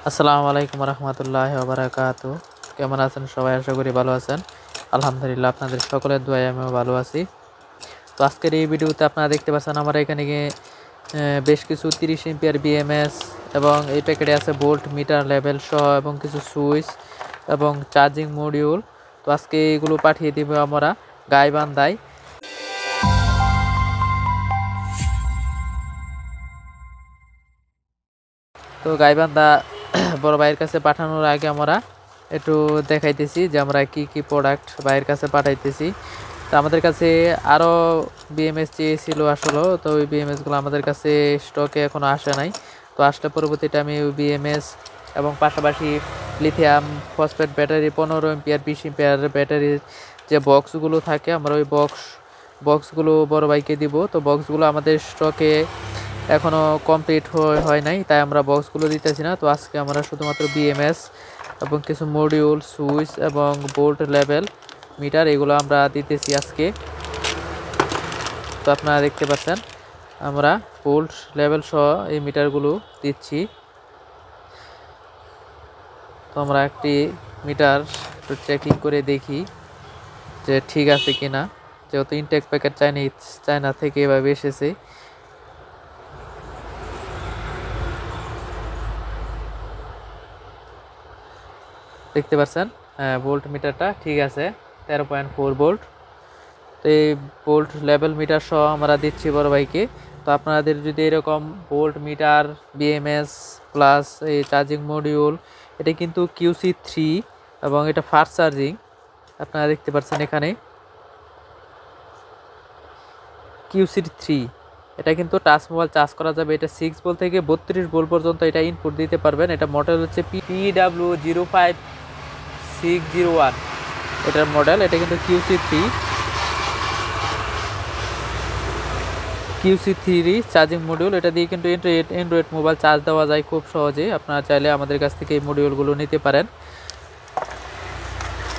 আসসালামু আলাইকুম রহমতুল্লাহ বারাকাতু। কেমন আছেন সবাই? আশা করি ভালো আছেন। আলহামদুলিল্লাহ, আপনাদের সকলের দোয়ায় আমিও ভালো আছি। তো আজকের এই ভিডিওতে আপনারা দেখতে পাচ্ছেন আমার এখানে বেশ কিছু 30 এম্পিয়ার বিএমএস এবং এই প্যাকেটে আছে ভোল্ট মিটার লেভেল সহ এবং কিছু সুইচ এবং চার্জিং মডিউল। তো আজকে এগুলো পাঠিয়ে দিব আমরা গাইবান্ধায়। তো গাইবান্ধা বড় ভাইয়ের কাছে পাঠানোর আগে আমরা একটু দেখাইতেছি যে আমরা কি কি প্রোডাক্ট ভাইয়ের কাছে পাঠাইতেছি। তো আমাদের কাছে আরও বিএমএস চেয়েছিল আসলে, তো ওই বিএমএসগুলো আমাদের কাছে স্টকে এখনও আসে নাই। তো আসলে পরবর্তীতে আমি ওই বিএমএস এবং পাশাপাশি lithium phosphate battery 15 ampere 20 ampere ব্যাটারির যে বক্সগুলো থাকে আমরা ওই বক্সগুলো বড় ভাইকে দিব। তো বক্সগুলো আমাদের স্টকে এখনও কমপ্লিট হয় নাই, তাই আমরা বক্সগুলো দিতেছি না। তো আজকে আমরা শুধুমাত্র বিএমএস এবং কিছু মডিউল সুইচ এবং ভোল্ট লেভেল মিটার এগুলো আমরা দিতেছি আজকে। তো আপনারা দেখতে পাচ্ছেন আমরা ভোল্ট লেভেল সহ এই মিটারগুলো দিচ্ছি। তো আমরা একটি মিটার একটু চেকিং করে দেখি যে ঠিক আছে কিনা, যেহেতু ইনটেক প্যাকেট চায়না থেকে এভাবে এসেছে। দেখতে পাচ্ছেন ভোল্ট মিটারটা ঠিক আছে, 13.4 ভোল্ট। তো এই ভোল্ট লেভেল মিটার সহ আমরা দিচ্ছি বড় ভাইকে। তো আপনাদের যদি এরকম ভোল্ট মিটার বিএমএস প্লাস এই চার্জিং মডিউল, এটা কিন্তু QC3 এবং এটা ফাস্ট চার্জিং। আপনারা দেখতে পাচ্ছেন এখানে QC3, এটা কিন্তু টাচ মোবাইল চার্জ করা যাবে। এটা 6 ভোল্ট থেকে 32 ভোল্ট পর্যন্ত এটা ইনপুট দিতে পারবেন। এটা মডেল হচ্ছে PW05601 এটার মডেল। এটা কিন্তু QC3 চার্জিং মডিউল। এটা দিয়ে কিন্তু অ্যান্ড্রয়েড মোবাইল চার্জ দেওয়া যায় খুব সহজে। আপনারা চাইলে আমাদের কাছ থেকে এই মডিউলগুলো নিতে পারেন।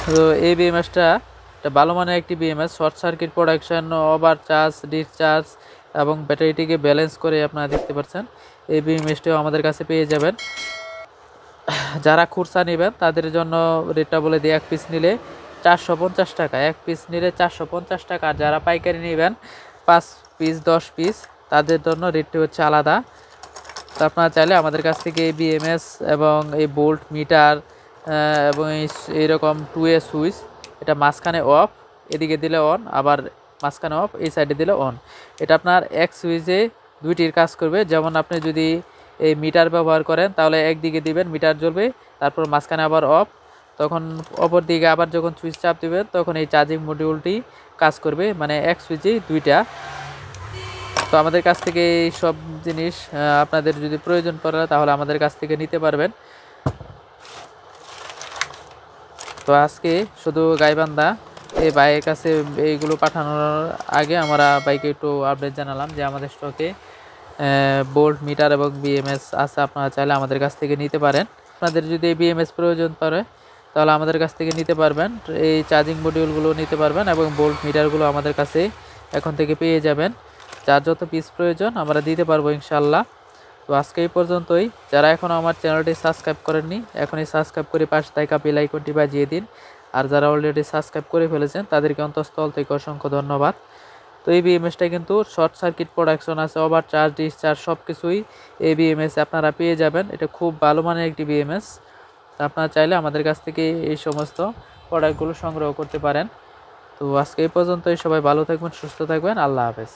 তো এই বিএমএসটা একটা ভালো মানের একটি BMS, short circuit protection, over charge discharge এবং ব্যাটারিটিকে ব্যালেন্স করে আপনারা দেখতে পাচ্ছেন। এই বিএমএসটিও আমাদের কাছে পেয়ে যাবেন। যারা খুচরা নেবেন তাদের জন্য রেটটা বলে দিই, এক পিস নিলে 450 টাকা, এক পিস নিলে 450 টাকা। আর যারা পাইকারি নেবেন 5 পিস 10 পিস তাদের জন্য রেটটি হচ্ছে আলাদা। তো আপনারা চাইলে আমাদের কাছ থেকে এই বিএমএস এবং এই ভোল্ট মিটার এবং এইরকম 2A সুইচ, এটা মাঝখানে অফ, এদিকে দিলে অন, আবার মাঝখানে অফ, এই সাইডে দিলে অন। এটা আপনার এক সুইচে দুইটির কাজ করবে। যেমন আপনি যদি এই মিটার ব্যবহার করেন তাহলে একদিকে দিবেন, মিটার জ্বলবে, তারপর মাঝখানে আবার অফ, তখন অপর দিকে আবার যখন সুইচ চাপ দিবেন তখন এই চার্জিং মডিউলটি কাজ করবে, মানে এক সুইচেই দুইটা। তো আমাদের কাছ থেকে এই সব জিনিস আপনাদের যদি প্রয়োজন পড়ে তাহলে আমাদের কাছ থেকে নিতে পারবেন। তো আজকে শুধু গাইবান্ধা এই বাইকের কাছে এইগুলো পাঠানোর আগে আমরা বাইকে একটু আপডেট জানালাম যে আমাদের স্টকে ভোল্ট মিটার এবং বিএমএস আছে। আপনারা চাইলে আমাদের কাছ থেকে নিতে পারেন। আপনাদের যদি এই বিএমএস প্রয়োজন পড়ে তাহলে আমাদের কাছ থেকে নিতে পারবেন। এই চার্জিং মডিউলগুলো নিতে পারবেন এবং ভোল্ট মিটারগুলো আমাদের কাছে এখন থেকে পেয়ে যাবেন। যার যত পিস প্রয়োজন আমরা দিতে পারবো ইনশাল্লাহ। তো আজকে এই পর্যন্তই। যারা এখনও আমার চ্যানেলটি সাবস্ক্রাইব করেননি এখনই সাবস্ক্রাইব করে পাশে থাকা বেল আইকনটি বাজিয়ে দিন। আর যারা অলরেডি সাবস্ক্রাইব করে ফেলেছেন তাদেরকে অন্তঃস্থল থেকে অসংখ্য ধন্যবাদ। তো এই বিএমএসটা কিন্তু শর্ট সার্কিট প্রোটেকশন আছে, ওভার চার্জ ডিসচার্জ সব কিছুই এই বিএমএস আপনারা পেয়ে যাবেন। এটা খুব ভালো মানের একটি বিএমএস। আপনারা চাইলে আমাদের কাছ থেকে এই সমস্ত প্রোডাক্টগুলো সংগ্রহ করতে পারেন। তো আজকে এই পর্যন্তই। সবাই ভালো থাকবেন, সুস্থ থাকবেন। আল্লাহ হাফেজ।